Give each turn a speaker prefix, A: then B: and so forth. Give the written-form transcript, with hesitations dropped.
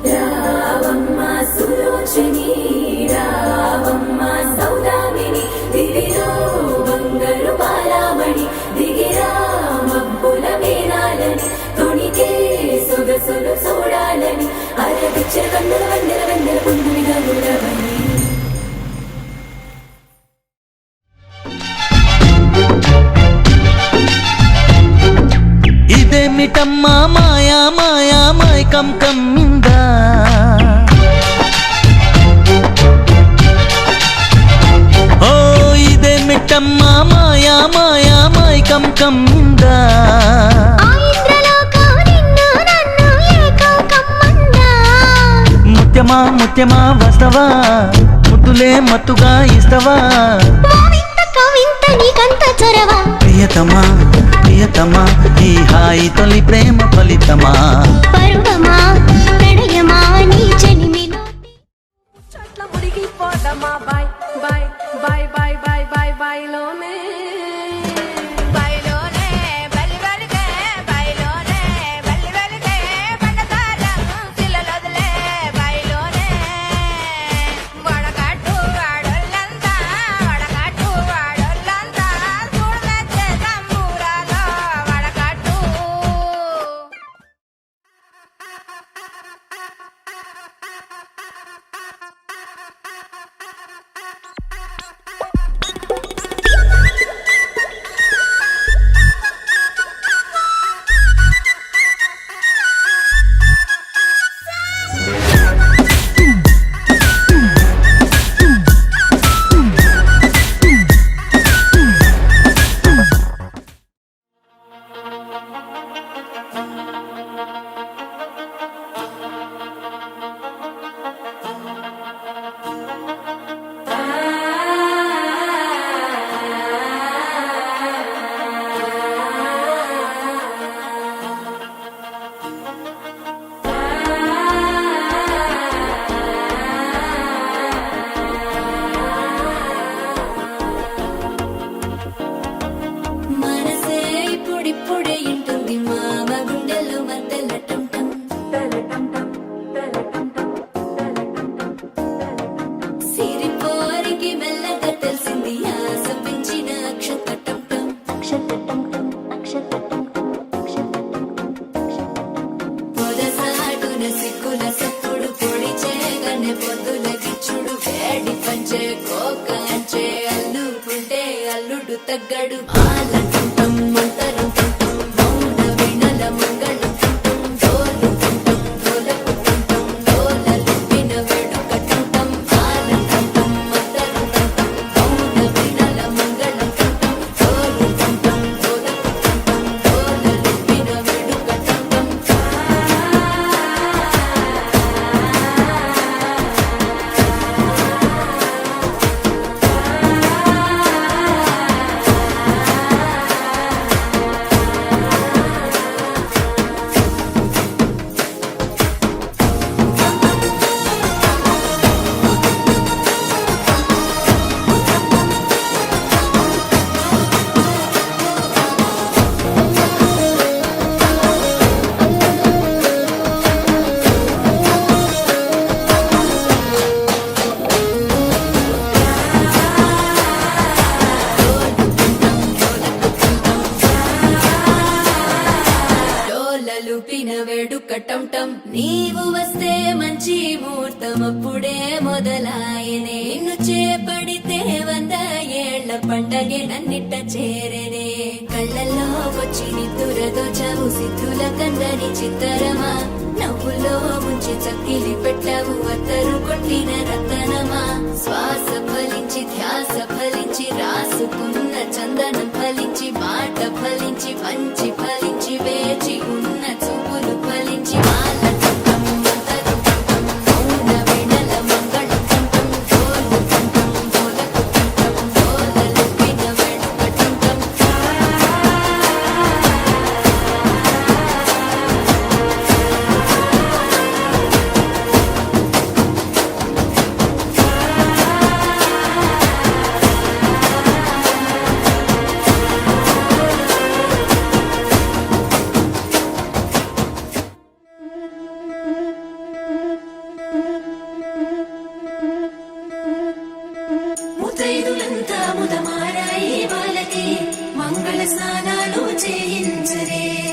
A: రావమ్మ సులోచని రావమ్మ సౌదామిని దివిలో బంగారు బాలామణి దిగిరా మబ్బుల మేనాలని తొణికే సొగసులు చూడాలని అరవిచ్చే కన్నుల వందల వందల పుండునిగా గురవని
B: ఇదేమిటమ్మా మాయా మాయా మైకం కమ్మిందా ఓ ఇదేమిటమ్మా మాయా మాయా మైకం కమ్మిందా ముత్యమా ముత్యమా వస్తవా ముద్దులే మత్తుగా ఇస్తవా ప్రియతమా ప్రియతమా ఈ హాయి తొలి ప్రేమ ఫలితమా
C: పరువమా ప్రణయమా నీ చెలిమిలో
A: చట్ల మురిగిపోదమా boy boy boy boy boy boy boy లోనే అల్లుడు తగ్గడు ఆలంటుంటం మంతరంటుంటం మౌన వినల మంగళంటుంటం డోలుతుంటం డోలపుతుంటం డోలలిప్పిన వేడుకటుంటం ఆలంటుంటం మంతరంటుంటం మౌన వినల మంగళంటుంటం డోలుతుంటం డోలపుతుంటం డోలలిప్పిన వేడుకటుంటం వేడుకటంటం నీవు వస్తే మంచి ముహూర్తం అప్పుడే మొదలాయనే నిన్ను చేపడితే 100 ఏళ్ల పండగే నన్నిట్ట చేరేనే కళ్ళల్లో వచ్చి నిద్దురదో చవు సిద్ధుల కందని చిత్తరమా నవ్వులో ముంచి చక్కిలి పెట్టావు అత్తరు కొట్టిన రతనమా శ్వాస ఫలించి ధ్యాస ఫలించి రాసుకున్న చందనం ఫలించి మాట ఫలించి మంచి ఫలించి వేచి ఉన్న చూపులు ఫలించి ఆలంటుంటం మంతరంటుంటం మౌన వినల మంగళంటుంటం డోలుతుంటం డోలపుతుంటం డోలలిప్పిన వేడుకటుంటం
D: స్నానాలు చేయించరే